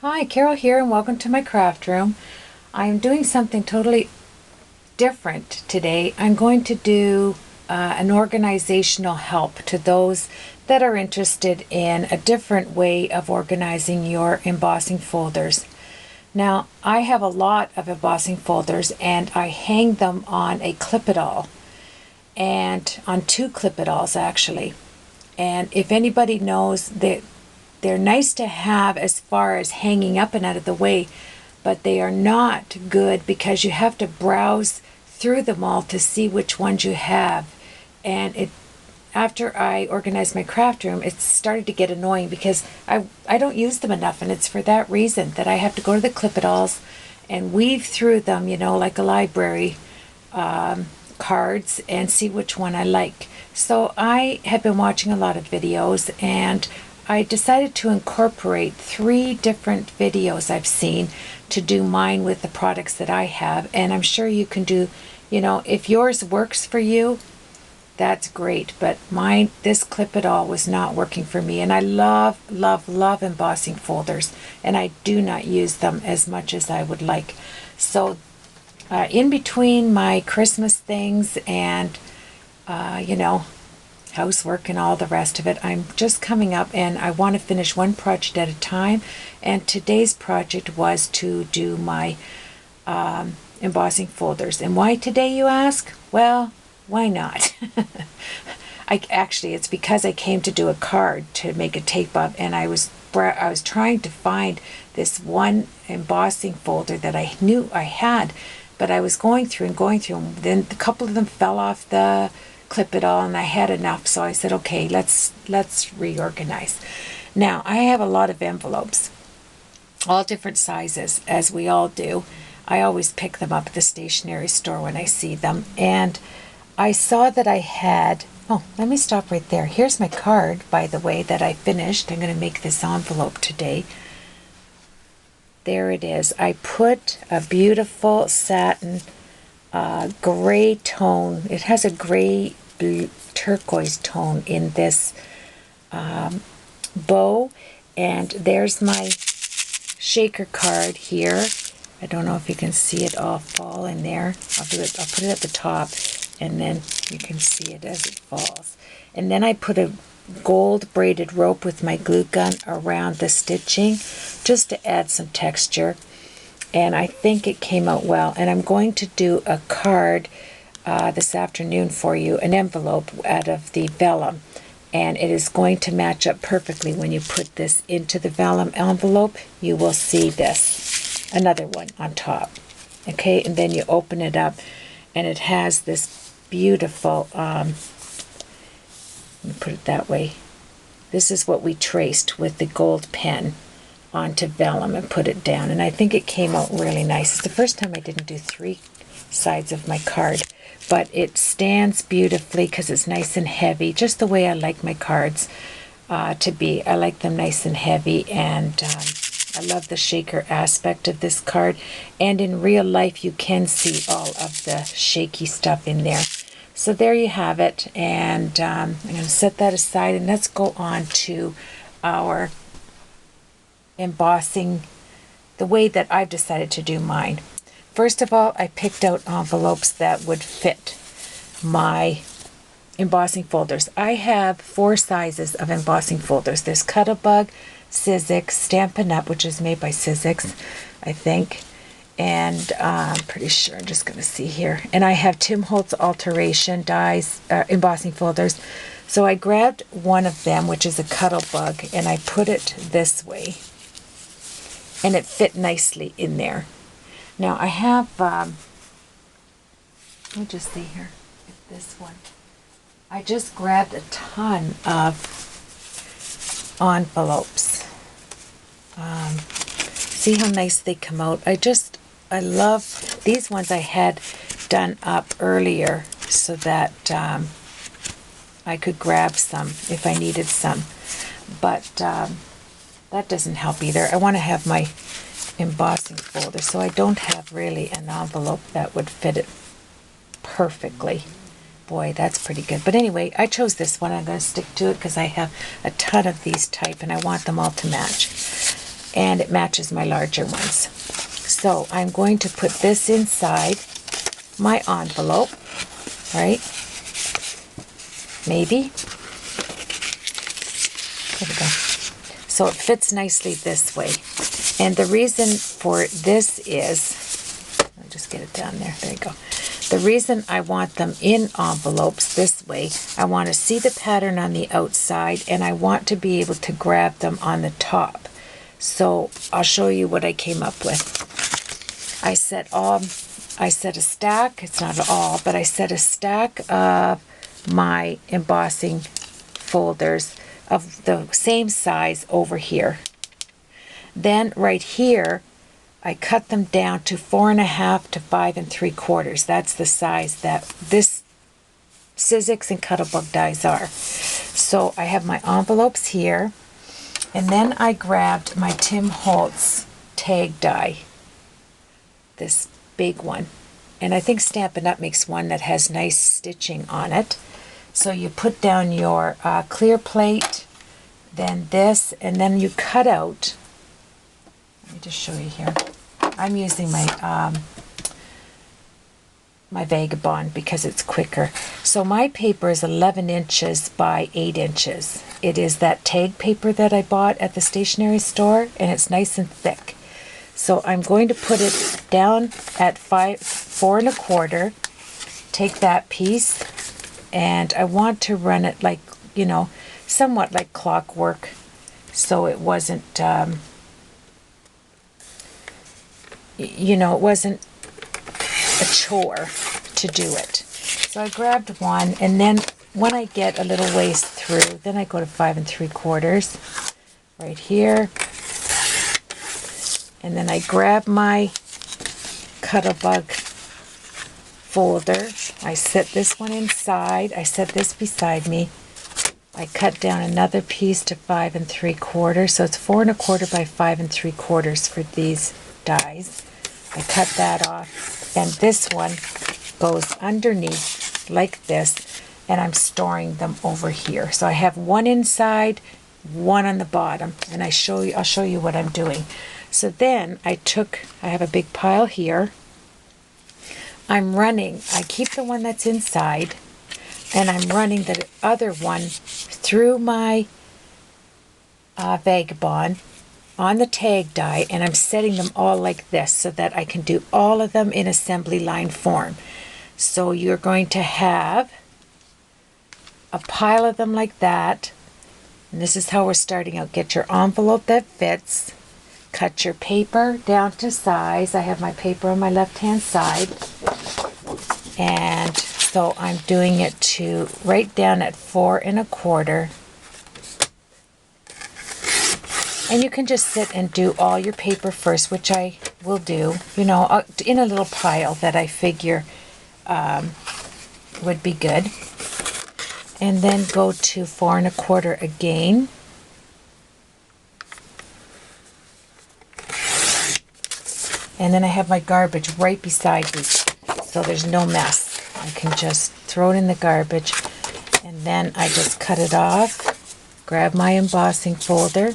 Hi, Carol here, and welcome to my craft room. I'm doing something totally different today. I'm going to do an organizational help to those that are interested in a different way of organizing your embossing folders. Now, I have a lot of embossing folders and I hang them on a clip-it-all, and on two clip-it-alls actually. And if anybody knows that they're nice to have as far as hanging up and out of the way, but they are not good because you have to browse through them all to see which ones you have. And after I organized my craft room, it started to get annoying because I don't use them enough, and it's for that reason that I have to go to the clip-it-alls and weave through them, like a library cards, and see which one I like. So I have been watching a lot of videos, and I decided to incorporate 3 different videos I've seen to do mine with the products that I have. And I'm sure you can do, if yours works for you, that's great. But this clip-it-all was not working for me. And I love, love, love embossing folders. And I do not use them as much as I would like. So in between my Christmas things and, housework and all the rest of it, I'm just coming up and I want to finish one project at a time. And today's project was to do my embossing folders. And why today, you ask? Well, why not? It's because I came to do a card to make a tape up, and I was trying to find this one embossing folder that I knew I had, but I was going through, and then a couple of them fell off the clip-it-all, and I had enough, so I said, okay, let's reorganize. Now, I have a lot of envelopes, all different sizes, as we all do. I always pick them up at the stationery store when I see them, and I saw that I had, let me stop right there. Here's my card, by the way, that I finished. I'm going to make this envelope today. There it is. I put a beautiful satin gray tone. It has a gray turquoise tone in this bow, and there's my shaker card here. I don't know if you can see it all fall in there. I'll put it at the top, and then you can see it as it falls. And then I put a gold braided rope with my glue gun around the stitching just to add some texture, and I think it came out well. And I'm going to do a card this afternoon for you, an envelope out of the vellum, and it is going to match up perfectly. When you put this into the vellum envelope, you will see this, another one on top. Okay, and then you open it up, and it has this beautiful, let me put it that way. This is what we traced with the gold pen onto vellum and put it down, and I think it came out really nice. It's the first time I didn't do 3 sides of my card, but it stands beautifully because it's nice and heavy, just the way I like my cards to be. I like them nice and heavy, and I love the shaker aspect of this card, and in real life you can see all of the shaky stuff in there. So there you have it, and I'm going to set that aside, and let's go on to our embossing, the way that I've decided to do mine. First of all, I picked out envelopes that would fit my embossing folders. I have 4 sizes of embossing folders. There's Cuttlebug, Sizzix, Stampin' Up, which is made by Sizzix, I think, and I'm pretty sure, I'm just going to see here. And I have Tim Holtz Alteration dies, embossing folders. So I grabbed one of them, which is a Cuttlebug, and I put it this way, and it fit nicely in there. Now I have, let me just see here, this one. I just grabbed a ton of envelopes. See how nice they come out. I love these ones. I had done up earlier so that I could grab some if I needed some. But that doesn't help either. I want to have my embossing folder, so I don't have really an envelope that would fit it perfectly. Boy, that's pretty good. But anyway, I chose this one. I'm going to stick to it because I have a ton of these type and I want them all to match. and it matches my larger ones. So I'm going to put this inside my envelope, right? Maybe. There we go. So it fits nicely this way. And the reason for this is, I'll just get it down there. There you go. The reason I want them in envelopes this way, I want to see the pattern on the outside, and I want to be able to grab them on the top. So I'll show you what I came up with. I set a stack, it's not all, but I set a stack of my embossing folders of the same size over here. Then right here, I cut them down to 4.5 to 5 3/4. That's the size that this Sizzix and Cuttlebug dies are. So I have my envelopes here, and then I grabbed my Tim Holtz tag die, this big one. And I think Stampin' Up! Makes one that has nice stitching on it. So you put down your clear plate, then this, and then you cut out. Let me just show you here. I'm using my my Vagabond because it's quicker. So my paper is 11 inches by 8 inches. It is that tag paper that I bought at the stationery store, and it's nice and thick. So I'm going to put it down at 4 1/4. Take that piece, and I want to run it like, you know, somewhat like clockwork, so it wasn't, you know, it wasn't a chore to do it. So I grabbed one, and then when I get a little ways through, then I go to 5 3/4 right here. And then I grab my Cuttlebug folder. I set this one inside. I set this beside me. I cut down another piece to 5 3/4. So it's 4 1/4 by 5 3/4 for these dies. I cut that off. And this one goes underneath like this. And I'm storing them over here. So I have one inside, one on the bottom. And I'll show you what I'm doing. So then I have a big pile here. I'm running, I keep the one that's inside, and I'm running the other one through my Vagabond on the tag die, and I'm setting them all like this so that I can do all of them in assembly line form. So you're going to have a pile of them like that, and this is how we're starting out. Get your envelope that fits. Cut your paper down to size. I have my paper on my left-hand side. And so I'm doing it to right down at 4 1/4. And you can just sit and do all your paper first, which I will do, you know, in a little pile that I figure would be good. And then go to 4 1/4 again. And then I have my garbage right beside me, so there's no mess. I can just throw it in the garbage, and then I just cut it off, grab my embossing folder,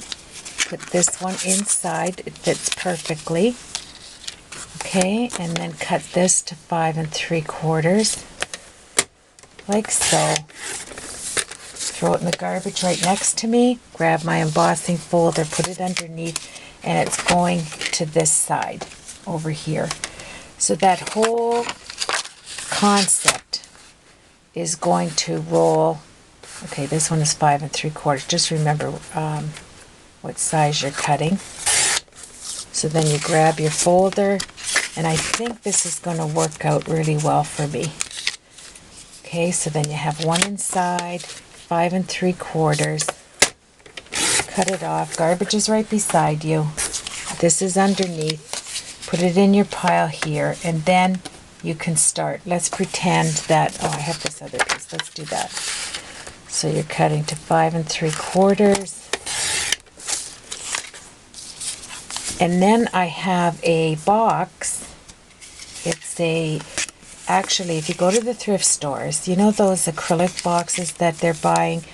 put this one inside, it fits perfectly. Okay, and then cut this to 5 3/4, like so. Throw it in the garbage right next to me, grab my embossing folder, put it underneath, and it's going to this side over here. So that whole concept is going to roll. Okay, this one is 5 3/4. Just remember what size you're cutting. So then you grab your folder, and I think this is going to work out really well for me. Okay, so then you have one inside, 5 3/4. Cut it off. Garbage is right beside you. This is underneath. Put it in your pile here, and then you can start. Let's pretend that, oh, I have this other piece. Let's do that. So you're cutting to 5 3/4. And then I have a box. Actually, if you go to the thrift stores, you know those acrylic boxes that they're buying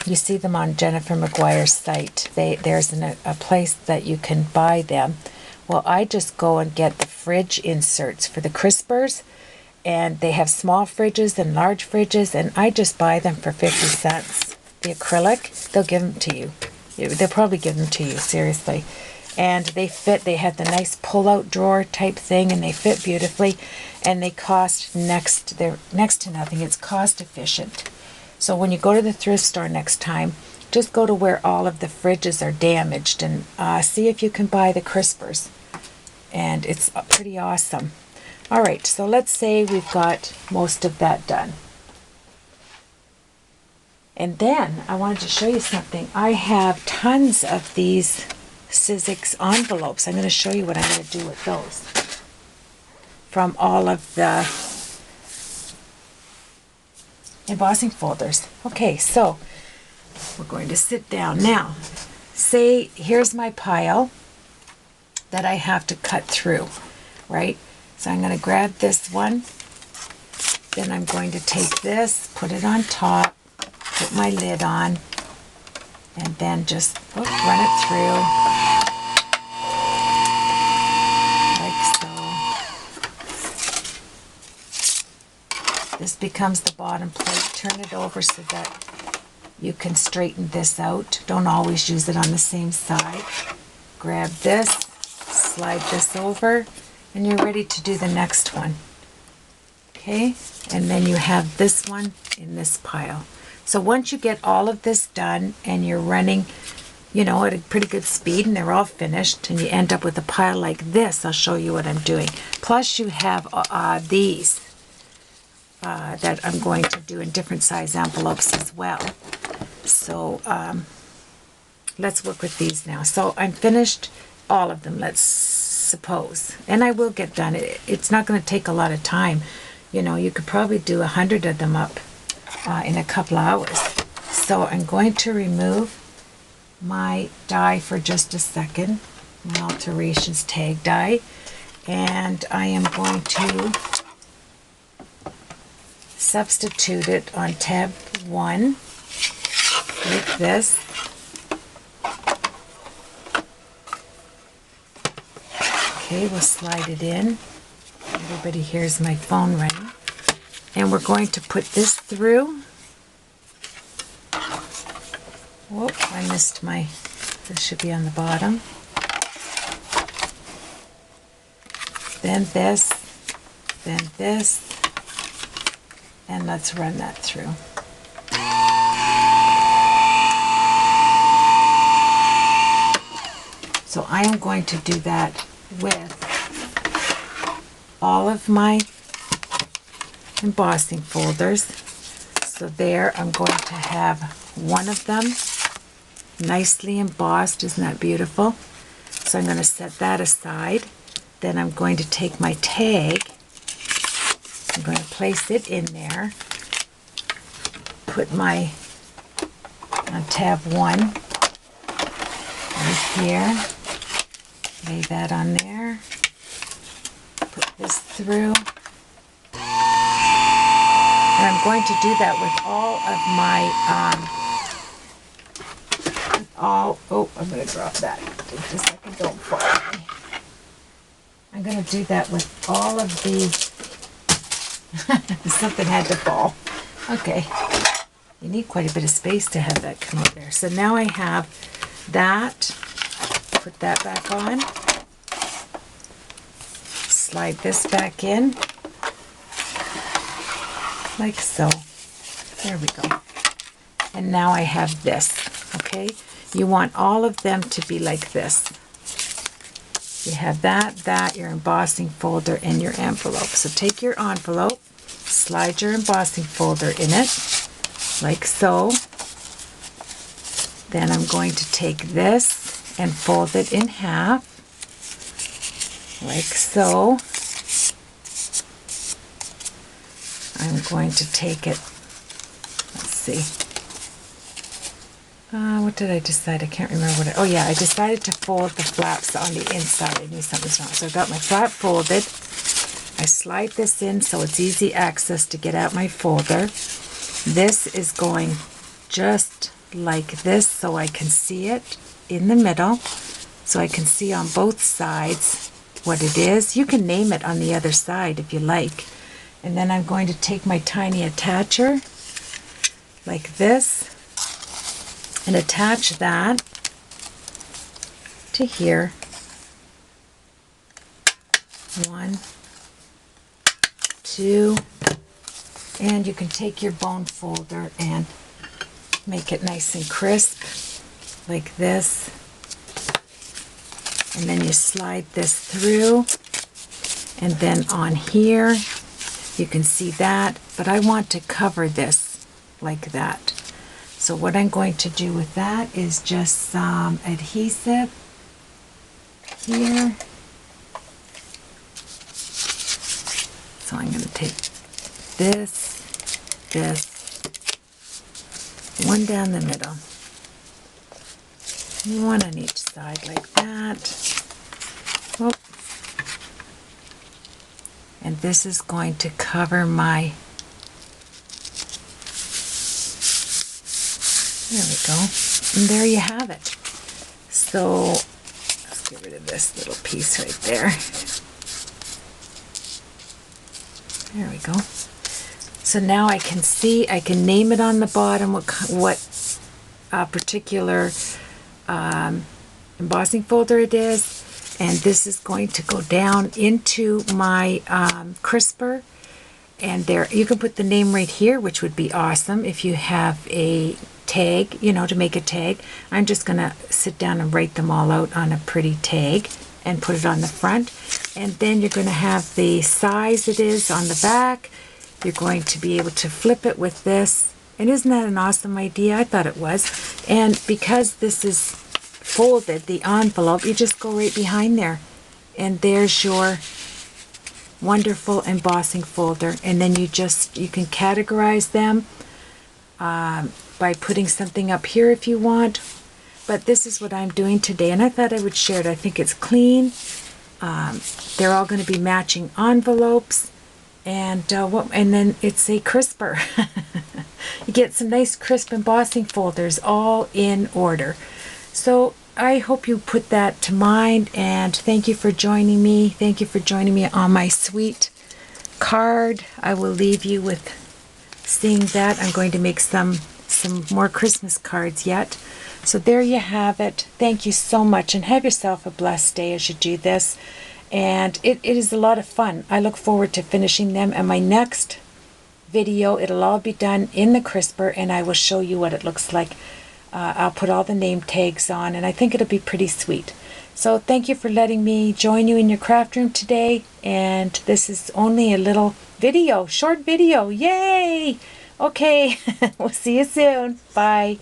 You see them on Jennifer McGuire's site. There's a place that you can buy them. Well, I just go and get the fridge inserts for the crispers, and they have small fridges and large fridges, and I just buy them for 50 cents. The acrylic, they'll give them to you. They'll probably give them to you, seriously. And they fit, they have the nice pull-out drawer type thing, and they fit beautifully, and they cost they're next to nothing. It's cost efficient. So when you go to the thrift store next time, just go to where all of the fridges are damaged and see if you can buy the crispers. And it's pretty awesome. All right, so let's say we've got most of that done. And then I wanted to show you something. I have tons of these Sizzix envelopes. I'm going to show you what I'm going to do with those from all of the embossing folders. Okay, so we're going to sit down now. Say here's my pile that I have to cut through, right? So I'm going to grab this one, then I'm going to take this, put it on top, put my lid on, and then just run it through like so. This becomes the bottom plate. Turn it over so that you can straighten this out. Don't always use it on the same side. Grab this, slide this over, and you're ready to do the next one. Okay, and then you have this one in this pile. So once you get all of this done and you're running, you know, at a pretty good speed and they're all finished and you end up with a pile like this, I'll show you what I'm doing. Plus you have these that I'm going to do in different size envelopes as well. So let's work with these now. So I'm finished all of them, let's suppose, and I will get done. It's not going to take a lot of time. You know, you could probably do 100 of them up in a couple hours. So I'm going to remove my die for just a second, my alterations tag die, and I am going to substitute it on tab 1 like this. Okay, we'll slide it in. Everybody hears my phone ring. And we're going to put this through. Whoop, I missed this should be on the bottom. Then this, and let's run that through. So I am going to do that with all of my embossing folders. So there I'm going to have one of them nicely embossed. Isn't that beautiful? So I'm going to set that aside. Then I'm going to take my tag, I'm going to place it in there, put my on tab 1 right here, lay that on there, put this through. And I'm going to do that with all of my, I'm going to drop that. Just a second, don't fall on me. I'm going to do that with all of these. Something had to fall. Okay. You need quite a bit of space to have that come out there. So now I have that. Put that back on. Slide this back in. Like so. There we go. And now I have this. Okay? You want all of them to be like this. You have that, your embossing folder, and your envelope. So take your envelope, slide your embossing folder in it, like so. Then I'm going to take this and fold it in half, like so. I'm going to take it, let's see. What did I decide? I can't remember what oh yeah, I decided to fold the flaps on the inside. I knew something was wrong. So I got my flap folded. I slide this in so it's easy access to get out my folder. This is going just like this so I can see it in the middle, so I can see on both sides what it is. You can name it on the other side if you like. And then I'm going to take my tiny attacher like this and attach that to here. 1, 2, and you can take your bone folder and make it nice and crisp like this, and then you slide this through, and then on here you can see that, but I want to cover this like that. So what I'm going to do with that is just some adhesive here. So I'm going to take this, one down the middle, one on each side like that. Oh. And this is going to cover my, there we go, and there you have it. So let's get rid of this little piece right there. There we go. So now I can see, I can name it on the bottom what particular embossing folder it is, and this is going to go down into my crisper, and there you can put the name right here, which would be awesome if you have a tag, you know, to make a tag. I'm just gonna sit down and write them all out on a pretty tag and put it on the front, and then you're going to have the size it is on the back. You're going to be able to flip it with this, and isn't that an awesome idea? I thought it was. And because this is folded, the envelope, you just go right behind there, and there's your wonderful embossing folder. And then you can categorize them by putting something up here if you want. But this is what I'm doing today, and I thought I would share it. I think it's clean. They're all going to be matching envelopes, and then it's a crisper. You get some nice crisp embossing folders all in order. So I hope you put that to mind, and thank you for joining me. Thank you for joining me on my sweet card. I will leave you with seeing that. I'm going to make some more Christmas cards yet. So there you have it. Thank you so much, and have yourself a blessed day as you do this. And it is a lot of fun. I look forward to finishing them, and my next video, it'll all be done in the crisper, and I will show you what it looks like. I'll put all the name tags on, and I think it'll be pretty sweet. So thank you for letting me join you in your craft room today, and this is only a little video, short video. Yay! Okay, we'll see you soon. Bye.